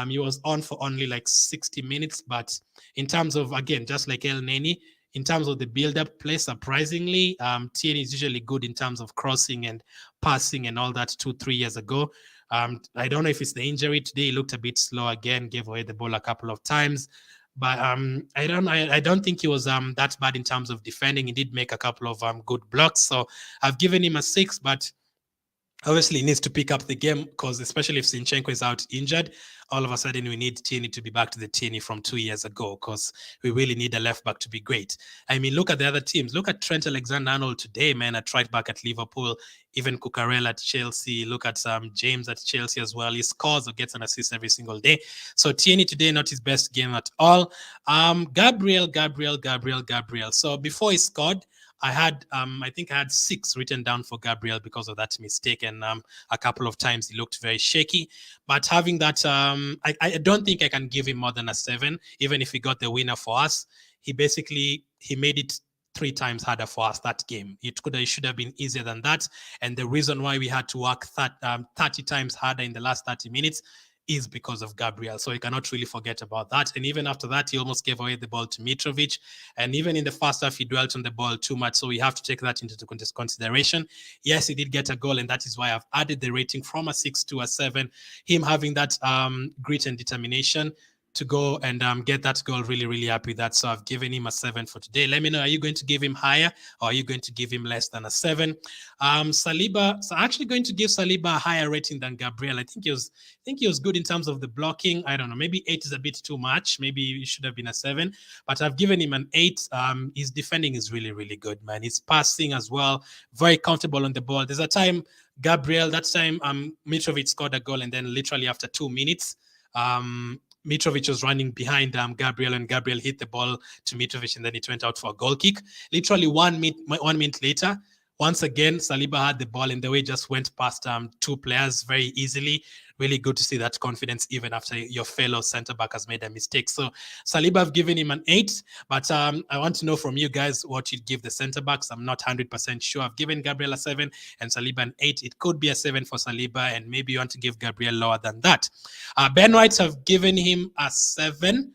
He was on for only like 60 minutes, but in terms of, again, just like El Neni, in terms of the build-up play, surprisingly, Tierney is usually good in terms of crossing and passing and all that 2-3 years ago. I don't know if it's the injury today. He looked a bit slow again, gave away the ball a couple of times. But I don't think he was that bad in terms of defending. He did make a couple of good blocks. So I've given him a 6, but obviously he needs to pick up the game, because especially if Zinchenko is out injured, all of a sudden we need Tierney to be back to the Tierney from 2 years ago, because we really need a left back to be great. I mean, look at the other teams. Look at Trent Alexander-Arnold today, man, at right back at Liverpool, even Cucurella at Chelsea. Look at James at Chelsea as well. He scores or gets an assist every single day. So Tierney today, not his best game at all. Gabriel. So before he scored, I think I had 6 written down for Gabriel because of that mistake, and a couple of times he looked very shaky. But having that, I don't think I can give him more than a 7, even if he got the winner for us. He made it 3 times harder for us that game. It should have been easier than that. And the reason why we had to work 30 times harder in the last 30 minutes is because of Gabriel. So you cannot really forget about that. And even after that, he almost gave away the ball to Mitrovic. And even in the first half, he dwelt on the ball too much. So we have to take that into consideration. Yes, he did get a goal, and that is why I've added the rating from a 6 to a 7. Him having that grit and determination to go and get that goal, really, really happy with that. So I've given him a 7 for today. Let me know, are you going to give him higher, or are you going to give him less than a 7? Saliba, so I'm actually going to give Saliba a higher rating than Gabriel. I think he was good in terms of the blocking. I don't know, maybe 8 is a bit too much. Maybe it should have been a 7, but I've given him an 8. His defending is really, really good, man. His passing as well, very comfortable on the ball. There's a time Gabriel, that time Mitrovic scored a goal, and then literally after 2 minutes, Mitrovic was running behind Gabriel, and Gabriel hit the ball to Mitrovic, and then it went out for a goal kick. Literally 1 minute later, once again, Saliba had the ball, and the way just went past 2 players very easily. Really good to see that confidence even after your fellow centre-back has made a mistake. So Saliba, I've given him an 8, but I want to know from you guys what you'd give the centre-backs. I'm not 100% sure. I've given Gabriel a 7 and Saliba an 8. It could be a 7 for Saliba, and maybe you want to give Gabriel lower than that. Ben White, have given him a 7.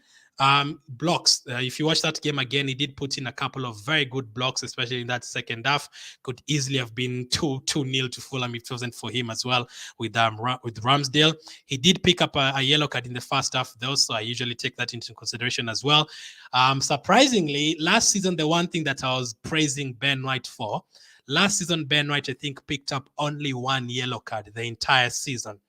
Blocks. If you watch that game again, he did put in a couple of very good blocks, especially in that second half. Could easily have been 2-0 to Fulham if it wasn't for him as well with Ramsdale. He did pick up a yellow card in the first half though, so I usually take that into consideration as well. Surprisingly, last season, the one thing that I was praising Ben White for, last season Ben White, I think, picked up only 1 yellow card the entire season.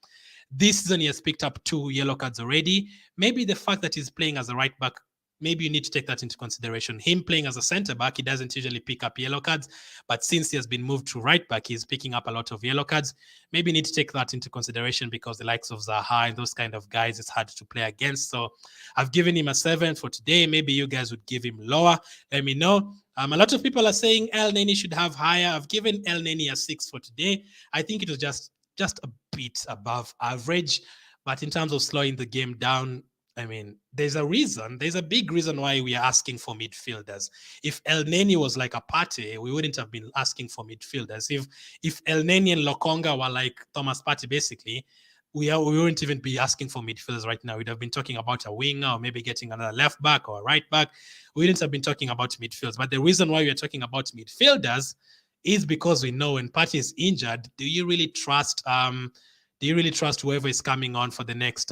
This season, he has picked up 2 yellow cards already. Maybe the fact that he's playing as a right back, maybe you need to take that into consideration. Him playing as a centre back, he doesn't usually pick up yellow cards, but since he has been moved to right back, he's picking up a lot of yellow cards. Maybe you need to take that into consideration, because the likes of Zaha and those kind of guys, it's hard to play against. So I've given him a 7 for today. Maybe you guys would give him lower. Let me know. A lot of people are saying El Neni should have higher. I've given El Neni a 6 for today. I think it was just a bit above average, but in terms of slowing the game down, I mean, there's a big reason why we are asking for midfielders. If El Neni was like a Partey, we wouldn't have been asking for midfielders. If El Neni and Lokonga were like Thomas Partey, basically, we wouldn't even be asking for midfielders right now. We'd have been talking about a winger or maybe getting another left back or a right back. We wouldn't have been talking about midfielders. But the reason why we are talking about midfielders is because we know when Partey is injured, do you really trust whoever is coming on for the next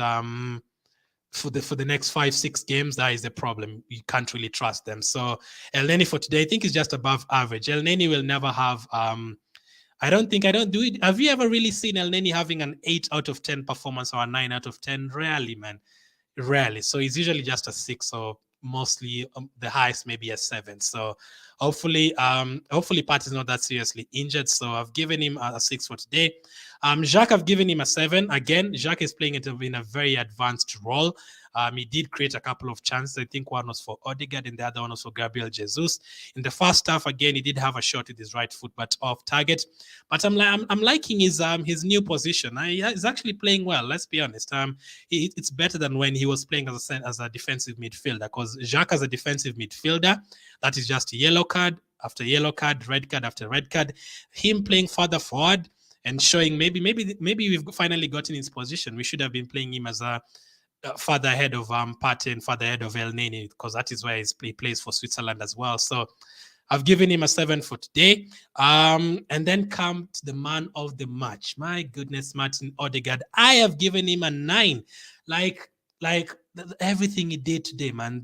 for the next 5-6 games? That is the problem. You can't really trust them. So El Neni for today, I think, is just above average. El Neni will never have I don't do it. Have you ever really seen El Neni having an 8 out of 10 performance or a 9 out of 10? Rarely, man. Rarely. So it's usually just a 6 or mostly the highest maybe a 7. So hopefully Pat is not that seriously injured. So I've given him a 6 for today. Jacques, I've given him a 7. Again, Jacques is playing it in a very advanced role. He did create a couple of chances. I think one was for Odegaard and the other one was for Gabriel Jesus. In the first half, again, he did have a shot with his right foot, but off target. But I'm liking his new position. He's actually playing well. Let's be honest. It's better than when he was playing as a defensive midfielder, because Jacques as a defensive midfielder, that is just yellow card after yellow card, red card after red card. Him playing further forward and showing maybe we've finally gotten his position. We should have been playing him as a further ahead of Partey and further ahead of El Neni, because that is where he plays for Switzerland as well. So I've given him a 7 for today. And then come to the man of the match. My goodness, Martin Odegaard. I have given him a 9. Like everything he did today, man.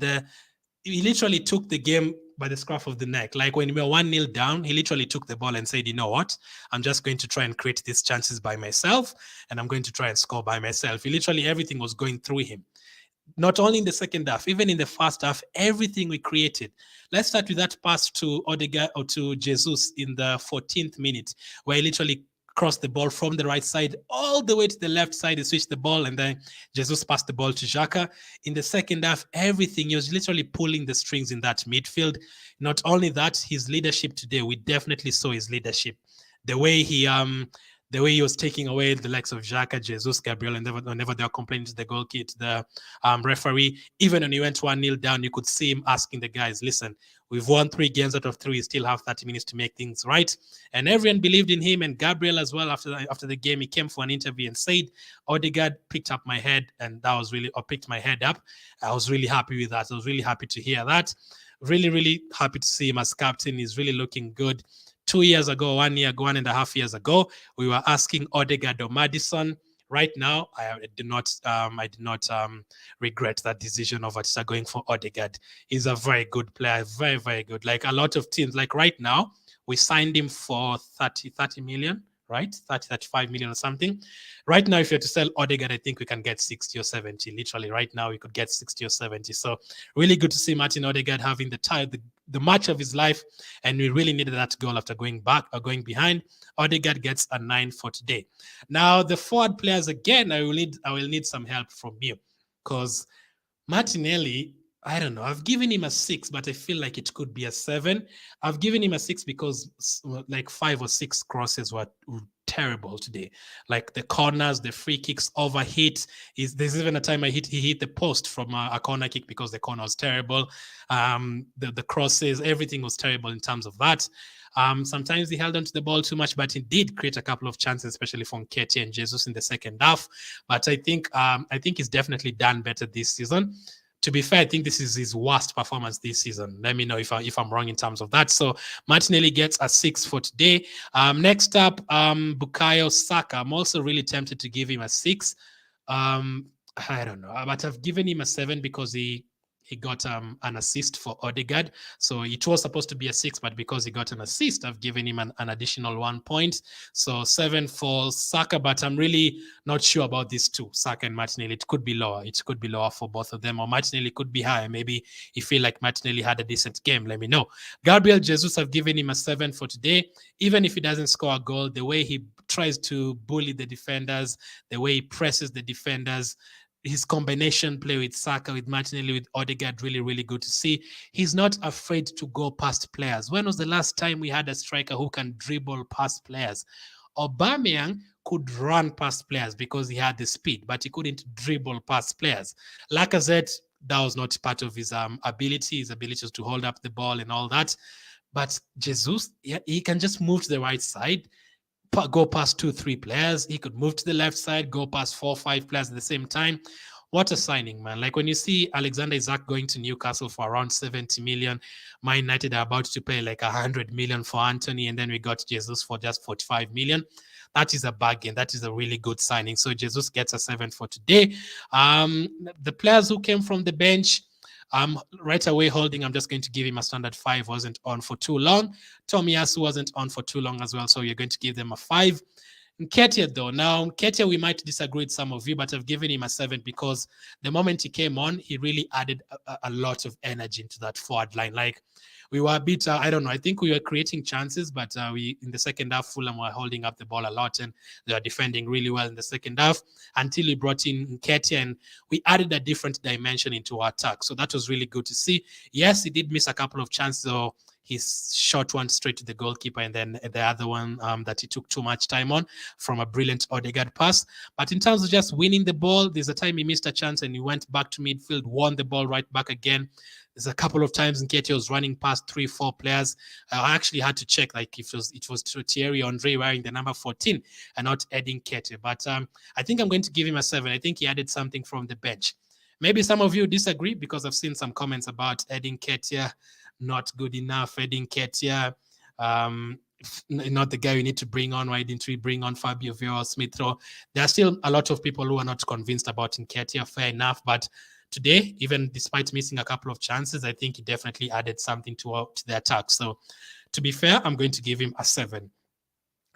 He literally took the game by the scruff of the neck. Like when we were 1-0 down, he literally took the ball and said, you know what? I'm just going to try and create these chances by myself, and I'm going to try and score by myself. He literally, everything was going through him. Not only in the second half, even in the first half, everything we created. Let's start with that pass to Odegaard or to Jesus in the 14th minute, where he literally crossed the ball from the right side all the way to the left side. He switched the ball, and then Jesus passed the ball to Xhaka. In the second half, everything, he was literally pulling the strings in that midfield. Not only that, his leadership today, we definitely saw his leadership. The way he was taking away the likes of Xhaka, Jesus, Gabriel, and whenever they were complaining to the goalkeeper, to the referee, even when he went 1-0 down, you could see him asking the guys, listen, we've won 3 games out of 3, we still have 30 minutes to make things right. And everyone believed in him, and Gabriel as well. After the game, he came for an interview and said, Odegaard picked up my head, and that was really, or picked my head up. I was really happy with that. I was really happy to hear that. Really, really happy to see him as captain. He's really looking good. 2 years ago, 1 year ago, 1.5 years ago, we were asking Odegaard or Maddison. Right now, I did not regret that decision of going for Odegaard. He's a very good player, very, very good. Like a lot of teams, like right now, we signed him for 30 million, right? 35 million or something. Right now, if you have to sell Odegaard, I think we can get 60 or 70. Literally, right now, we could get 60 or 70. So really good to see Martin Odegaard having the match of his life, and we really needed that goal after going behind. Odegaard gets a 9 for today. Now, the forward players, again, I will need some help from you, because Martinelli, I don't know. I've given him a 6, but I feel like it could be a 7. I've given him a 6 because like 5 or 6 crosses were terrible today. Like the corners, the free kicks overhit. There's even a time he hit the post from a corner kick because the corner was terrible. The crosses, everything was terrible in terms of that. Sometimes he held onto the ball too much, but he did create a couple of chances, especially from Nketiah and Jesus in the second half. But I think he's definitely done better this season. To be fair, I think this is his worst performance this season. Let me know if I'm wrong in terms of that. So Martinelli gets a 6 for today. Next up, Bukayo Saka. I'm also really tempted to give him a 6. I don't know, but I've given him a 7 because he got an assist for Odegaard. So it was supposed to be a 6, but because he got an assist, I've given him an additional 1 point. So 7 for Saka, but I'm really not sure about these two, Saka and Martinelli. It could be lower. It could be lower for both of them, or Martinelli could be higher. Maybe you feel like Martinelli had a decent game. Let me know. Gabriel Jesus, I've given him a 7 for today. Even if he doesn't score a goal, the way he tries to bully the defenders, the way he presses the defenders, his combination play with Saka, with Martinelli, with Odegaard, really, really good to see. He's not afraid to go past players. When was the last time we had a striker who can dribble past players? Aubameyang could run past players because he had the speed, but he couldn't dribble past players. Lacazette, that was not part of his ability to hold up the ball and all that. But Jesus, he can just move to the right side, go past 2-3 players. He could move to the left side, go past 4-5 players at the same time. What a signing, man. Like when you see Alexander Isak going to Newcastle for around 70 million, Man United are about to pay like 100 million for Anthony, and then we got Jesus for just 45 million. That is a bargain. That is a really good signing. So Jesus gets a 7 for today. The players who came from the bench, right away Holding, I'm just going to give him a standard 5. Wasn't on for too long. Tomiyasu wasn't on for too long as well, so you're going to give them a 5. Nketiah, though, now Nketiah, we might disagree with some of you, but I've given him a 7 because the moment he came on, he really added a lot of energy into that forward line. Like, we were a bit, I don't know, I think we were creating chances, but we in the second half, Fulham were holding up the ball a lot, and they were defending really well in the second half until we brought in Nketiah, and we added a different dimension into our attack. So that was really good to see. Yes, he did miss a couple of chances, though. He shot one straight to the goalkeeper, and then the other one that he took too much time on from a brilliant Odegaard pass. But in terms of just winning the ball, there's a time he missed a chance and he went back to midfield, won the ball right back again. There's a couple of times Nketiah was running past 3-4 players. I actually had to check like if it was Thierry Henry wearing the number 14 and not Edin Nketiah. But I think I'm going to give him a 7. I think he added something from the bench. Maybe some of you disagree because I've seen some comments about Edin Nketiah. Not good enough. Edin Nketiah, not the guy we need to bring on. Why didn't we bring on Fabio Vieira or Smith Rowe? There are still a lot of people who are not convinced about Nketiah. Fair enough, but today, even despite missing a couple of chances, I think he definitely added something to the attack. So, to be fair, I'm going to give him a 7.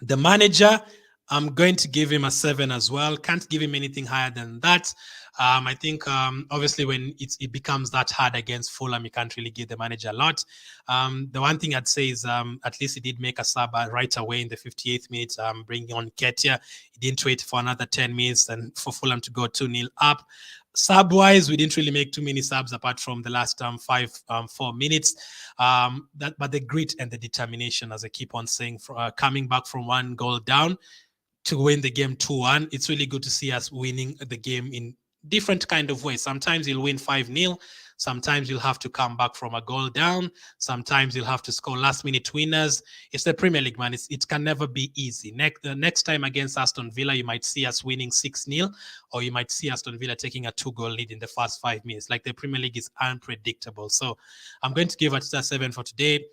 The manager, I'm going to give him a 7 as well. Can't give him anything higher than that. I think obviously when it becomes that hard against Fulham, you can't really give the manager a lot. The one thing I'd say is at least he did make a sub right away in the 58th minute, bringing on Nketiah. He didn't wait for another 10 minutes and for Fulham to go 2-0 up. Sub-wise, we didn't really make too many subs apart from the last 4 minutes. But the grit and the determination, as I keep on saying, coming back from 1 goal down to win the game 2-1, it's really good to see us winning the game in different kind of ways. Sometimes you'll win 5-0. Sometimes you'll have to come back from a goal down. Sometimes you'll have to score last-minute winners. It's the Premier League, man. It can never be easy. The next time against Aston Villa, you might see us winning 6-0, or you might see Aston Villa taking a 2-goal lead in the first 5 minutes. Like, the Premier League is unpredictable. So I'm going to give it a 7 for today.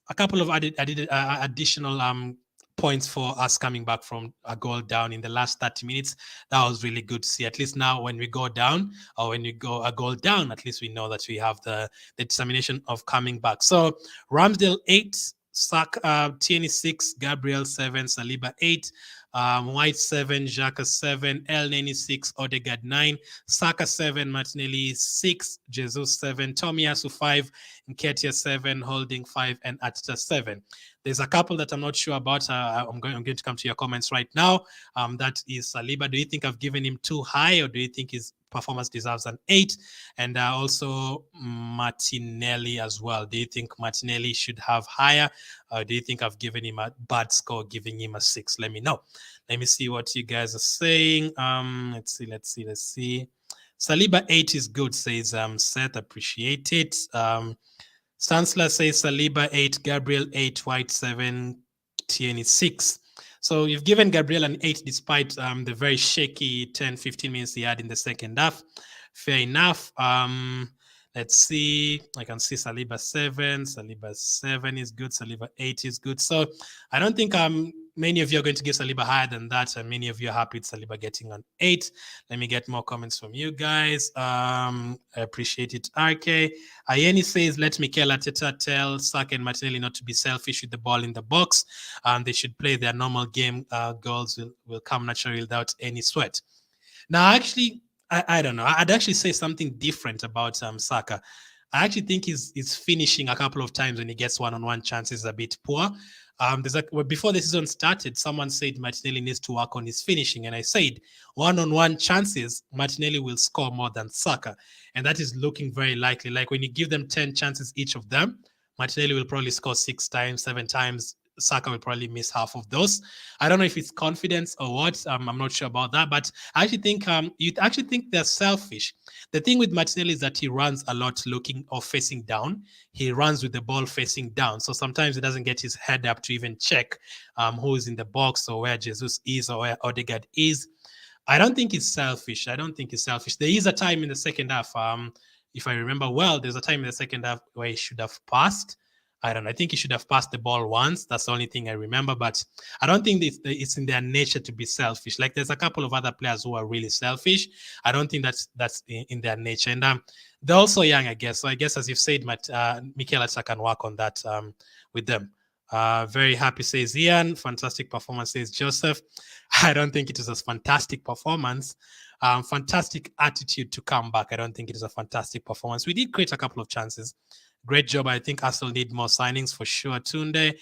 A couple of additional points for us coming back from a goal down in the last 30 minutes. That was really good to see. At least now when we go down, or when we go a goal down, at least we know that we have the determination of coming back. So Ramsdale 8, Saka, Tierney 6, Gabriel 7, Saliba 8, White 7, Xhaka 7, El-Neni 6, Odegaard 9, Saka 7, Martinelli 6, Jesus 7, Tomiyasu 5, Nketiah 7, Holding 5, and Ateta 7. There's a couple that I'm not sure about. I'm going to come to your comments right now. That is Saliba. Do you think I've given him too high, or do you think his performance deserves an 8? And also Martinelli as well. Do you think Martinelli should have higher, or do you think I've given him a bad score, giving him a 6? Let me know. Let me see what you guys are saying. Let's see. Saliba 8 is good, says Seth. Appreciate it. Stansler says Saliba 8, Gabriel 8, White 7, Tierney 6. So you've given Gabriel an 8 despite the very shaky 10-15 minutes he had in the second half. Fair enough. Let's see. I can see Saliba 7. Saliba 7 is good. Saliba 8 is good. So I don't think many of you are going to give Saliba higher than that, and many of you are happy with Saliba getting an 8. Let me get more comments from you guys. I appreciate it. RK Ayeni says, let Mikel Arteta tell Saka and Martinelli not to be selfish with the ball in the box. They should play their normal game. Goals will come naturally without any sweat. Now, actually, I don't know. I'd actually say something different about Saka. I actually think he's finishing a couple of times when he gets one-on-one chances a bit poor. Before the season started, someone said Martinelli needs to work on his finishing, and I said one-on-one chances, Martinelli will score more than Saka, and that is looking very likely. Like when you give them 10 chances each of them, Martinelli will probably score 6 times, 7 times. Saka will probably miss half of those. I don't know if it's confidence or what. I'm not sure about that, but I actually think you actually think they're selfish. The thing with Martinelli is that he runs a lot looking or facing down. He runs with the ball facing down, so sometimes he doesn't get his head up to even check who is in the box or where Jesus is or where Odegaard is. I don't think it's selfish. I don't think it's selfish. There is a time in the second half, if I remember well, there's a time in the second half where he should have passed. I don't know. I think he should have passed the ball once. That's the only thing I remember. But I don't think it's in their nature to be selfish. Like there's a couple of other players who are really selfish. I don't think that's in their nature. And they're also young, I guess. So I guess, as you've said, Mikel Arteta can work on that with them. Very happy, says Ian. Fantastic performance, says Joseph. I don't think it is a fantastic performance. Fantastic attitude to come back. I don't think it is a fantastic performance. We did create a couple of chances. Great job. I think Arsenal need more signings for sure. Tunde,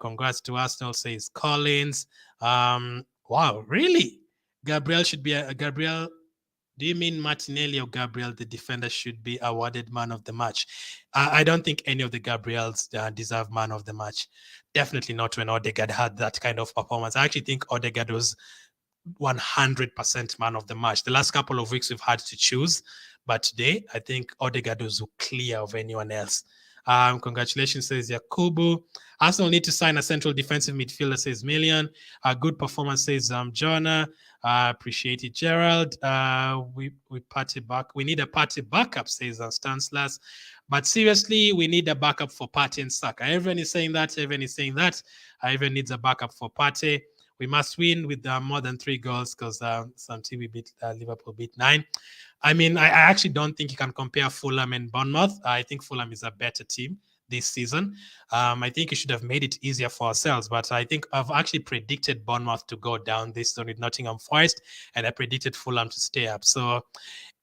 congrats to Arsenal, says Collins. Wow, really? Gabriel should be Gabriel. Do you mean Martinelli or Gabriel, the defender, should be awarded man of the match? I don't think any of the Gabriels deserve man of the match. Definitely not when Odegaard had that kind of performance. I actually think Odegaard was 100% man of the match. The last couple of weeks we've had to choose, but today I think Odegaard was clear of anyone else. Congratulations, says Yakubu. Arsenal need to sign a central defensive midfielder, says Million. Good performance, says Jonah. Appreciate it, Gerald. We party back. We need a party backup, says Stanislas. But seriously, we need a backup for Partey and Saka. Everyone is saying that. Everyone is saying that. Everyone needs a backup for Partey. We must win with more than 3 goals because some team we beat, Liverpool beat 9. I mean, I actually don't think you can compare Fulham and Bournemouth. I think Fulham is a better team this season. I think you should have made it easier for ourselves, but I think I've actually predicted Bournemouth to go down this season with Nottingham Forest, and I predicted Fulham to stay up. So,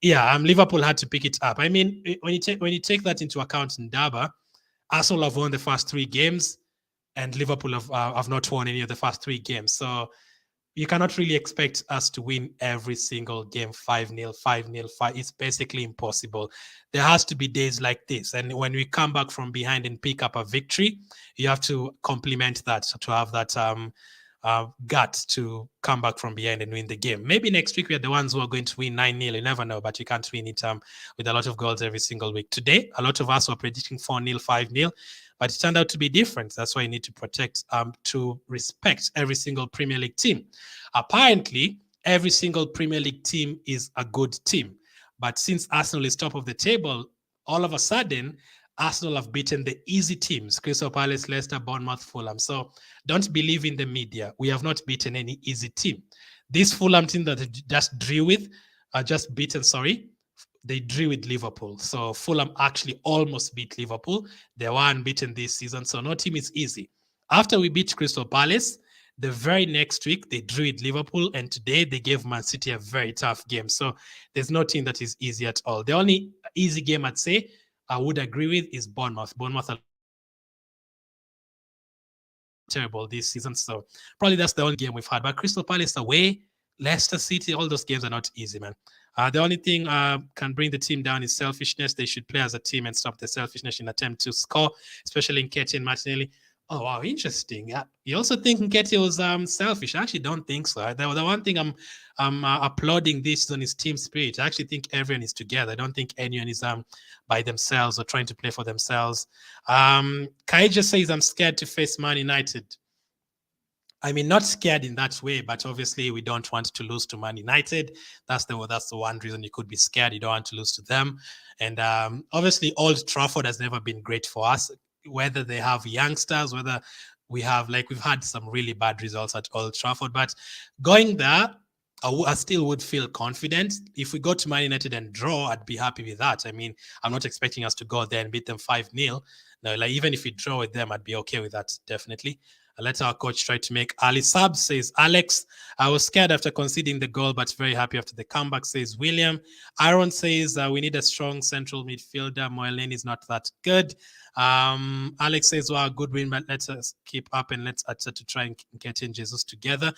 yeah, Liverpool had to pick it up. I mean, when you take that into account in Ndaba, Arsenal have won the first 3 games, and Liverpool have not won any of the first 3 games. So you cannot really expect us to win every single game 5-0, 5-0, 5. It's basically impossible. There has to be days like this. And when we come back from behind and pick up a victory, you have to complement that to have that gut to come back from behind and win the game. Maybe next week we are the ones who are going to win 9-0. You never know, but you can't win it with a lot of goals every single week. Today, a lot of us were predicting 4-0, 5-0. But it turned out to be different. That's why you need to protect, to respect every single Premier League team. Apparently, every single Premier League team is a good team. But since Arsenal is top of the table, all of a sudden, Arsenal have beaten the easy teams, Crystal Palace, Leicester, Bournemouth, Fulham. So don't believe in the media. We have not beaten any easy team. This Fulham team that they just drew with, they drew with Liverpool. So Fulham actually almost beat Liverpool. They were unbeaten this season, so no team is easy. After we beat Crystal Palace, the very next week, they drew with Liverpool, and today they gave Man City a very tough game. So there's no team that is easy at all. The only easy game I'd say I would agree with is Bournemouth. Bournemouth are terrible this season, so probably that's the only game we've had. But Crystal Palace away, Leicester City, all those games are not easy, man. The only thing can bring the team down is selfishness. They should play as a team and stop the selfishness in attempt to score, especially in Nketiah and Martinelli. Oh, wow, interesting. You also think Nketiah was selfish? I actually don't think so. The one thing I'm applauding this on his team spirit. I actually think everyone is together. I don't think anyone is by themselves or trying to play for themselves. Kai just says, I'm scared to face Man United. I mean, not scared in that way, but obviously we don't want to lose to Man United. That's the one reason you could be scared. You don't want to lose to them. And obviously Old Trafford has never been great for us, whether they have youngsters, whether we've had some really bad results at Old Trafford. But going there, I still would feel confident. If we go to Man United and draw, I'd be happy with that. I mean, I'm not expecting us to go there and beat them 5-0. No, like even if we draw with them, I'd be okay with that, definitely. Let our coach try to make Ali sub, says Alex. I was scared after conceding the goal, but very happy after the comeback, says William. Aaron says we need a strong central midfielder. Moeleni is not that good. Alex says, well, good win, but let's keep up and let's to try and get in Jesus together.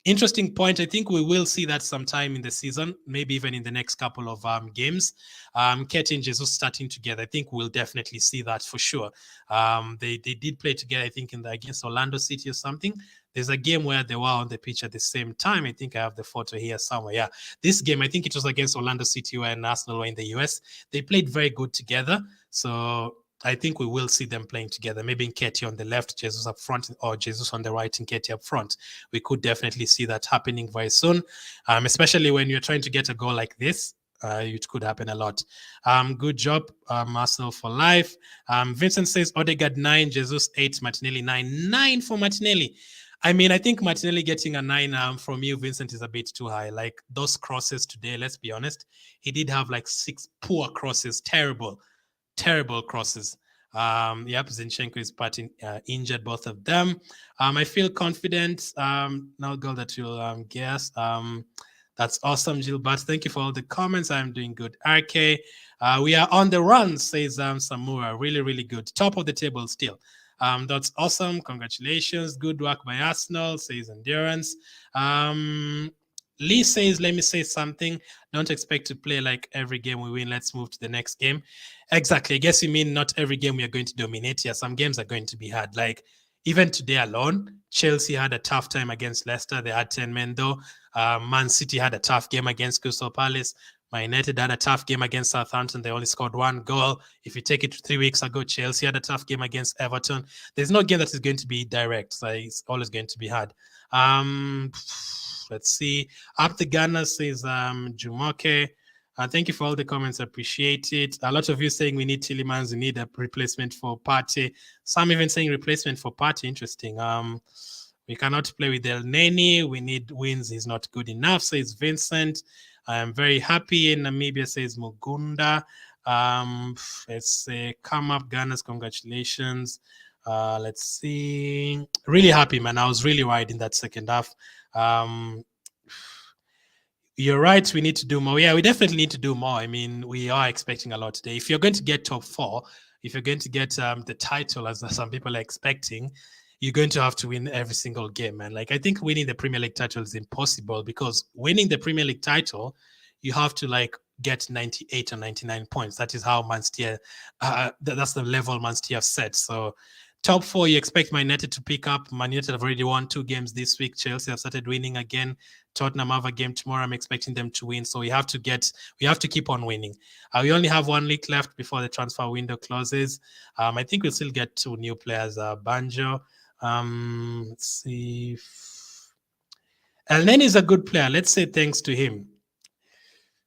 Interesting point. I think we will see that sometime in the season, maybe even in the next couple of games. Ketia and Jesus starting together. I think we'll definitely see that for sure. They did play together, I think, against Orlando City or something. There's a game where they were on the pitch at the same time. I think I have the photo here somewhere. Yeah, this game, I think it was against Orlando City when Arsenal were in the US. They played very good together. So I think we will see them playing together. Maybe Nketiah on the left, Jesus up front, or Jesus on the right, Nketiah up front. We could definitely see that happening very soon, especially when you're trying to get a goal like this. It could happen a lot. Good job, Arsenal for life. Vincent says Odegaard 9, Jesus 8, Martinelli 9. 9 for Martinelli. I mean, I think Martinelli getting a 9 from you, Vincent, is a bit too high. Like those crosses today, let's be honest. He did have like 6 poor crosses, terrible crosses. Zinchenko is injured, both of them. I feel confident. Now goal that you'll guess. That's awesome, Gilbert. Thank you for all the comments. I'm doing good. RK, we are on the run, says Samura. Really, really good. Top of the table still. That's awesome. Congratulations. Good work by Arsenal, says Endurance. Lee says, let me say something. Don't expect to play like every game we win. Let's move to the next game. Exactly. I guess you mean not every game we are going to dominate. Yeah, some games are going to be hard. Like even today alone, Chelsea had a tough time against Leicester. They had 10 men though. Man City had a tough game against Crystal Palace. Man United had a tough game against Southampton. They only scored 1 goal. If you take it 3 weeks ago, Chelsea had a tough game against Everton. There's no game that is going to be direct. So it's always going to be hard. Let's see. Up the Ghana says Jumoke. Thank you for all the comments. I appreciate it. A lot of you saying we need Tielemans, we need a replacement for Partey. Some even saying replacement for Partey. Interesting. We cannot play with El Neni. We need wins. He's not good enough, says Vincent. I am very happy in Namibia, says Mugunda. Let's say, come up, Ghana's congratulations. Let's see. Really happy, man. I was really worried in that second half. You're right. We need to do more. Yeah, we definitely need to do more. I mean, we are expecting a lot today. If you're going to get top 4, if you're going to get the title, as some people are expecting, you're going to have to win every single game, man. Like, I think winning the Premier League title is impossible because winning the Premier League title, you have to like get 98 or 99 points. That is how Man City, that's the level Man City have set. So top 4, you expect Man United to pick up. Man United have already won 2 games this week. Chelsea have started winning again. Tottenham have a game tomorrow. I'm expecting them to win. So we have to keep on winning. We only have 1 week left before the transfer window closes. I think we'll still get 2 new players. Banjo. Let's see. El Neni is a good player. Let's say thanks to him.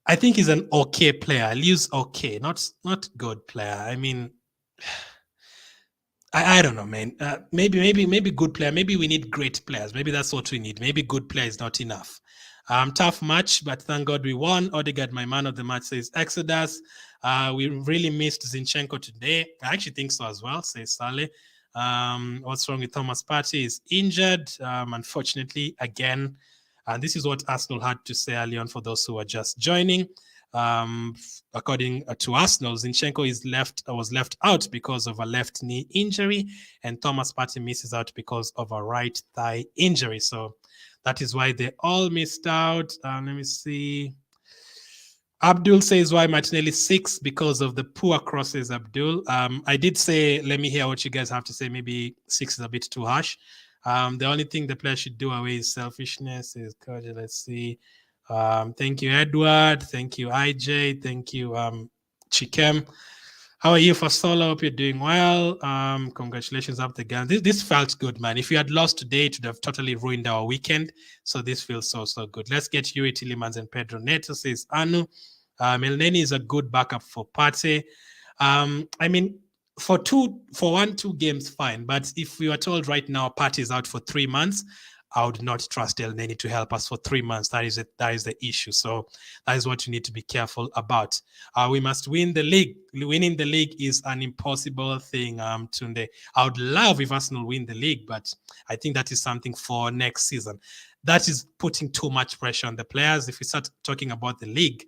I think he's an okay player. I'll use okay, not good player. I mean, I don't know, man. Maybe good player. Maybe we need great players. Maybe that's what we need. Maybe good player is not enough. Tough match, but thank God we won. Odegaard, my man of the match, says Exodus. We really missed Zinchenko today. I actually think so as well, says Saleh. What's wrong with Thomas Partey? Is injured, unfortunately, again. And this is what Arsenal had to say early on for those who are just joining. According to Arsenal, Zinchenko was left out because of a left knee injury, and Thomas Partey misses out because of a right thigh injury. So that is why they all missed out. Let me see. Abdul says why Martinelli 6 because of the poor crosses. Abdul, I did say let me hear what you guys have to say. Maybe 6 is a bit too harsh. The only thing the player should do away is selfishness. Let's see. Thank you, Edward. Thank you, IJ. Thank you, Chikem. How are you for solo? Hope you're doing well. Congratulations up the gun. This felt good, man. If you had lost today, it would have totally ruined our weekend. So this feels so good. Let's get Yuri Tielemans and Pedro Neto, says Anu. El Neni is a good backup for Partey. I mean, for 1-2 games, fine. But if we were told right now Partey is out for 3 months, I would not trust El Neni to help us for 3 months. That is the issue. So that is what you need to be careful about. We must win the league. Winning the league is an impossible thing, Tunde. I would love if Arsenal win the league, but I think that is something for next season. That is putting too much pressure on the players. If we start talking about the league,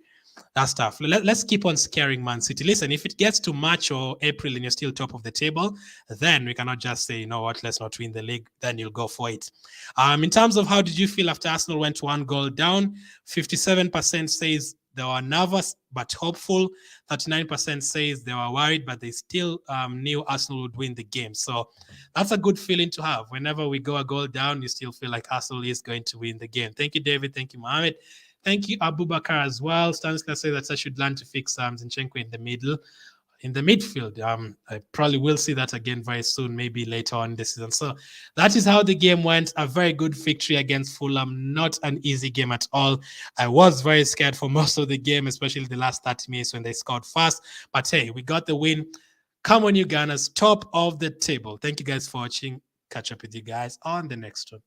That's tough. Let's keep on scaring Man City. Listen, if it gets to March or April and you're still top of the table, then we cannot just say, you know what, let's not win the league. Then you'll go for it. In terms of how did you feel after Arsenal went 1 goal down, 57% says they were nervous but hopeful. 39% says they were worried, but they still knew Arsenal would win the game. So that's a good feeling to have. Whenever we go a goal down, you still feel like Arsenal is going to win the game. Thank you, David. Thank you, Mohamed. Thank you, Abubakar, as well. Stanislas says that I should learn to fix Zinchenko in the middle. In the midfield, I probably will see that again very soon, maybe later on this season. So that is how the game went. A very good victory against Fulham. Not an easy game at all. I was very scared for most of the game, especially the last 30 minutes when they scored fast. But hey, we got the win. Come on, you Gunners, top of the table. Thank you guys for watching. Catch up with you guys on the next one.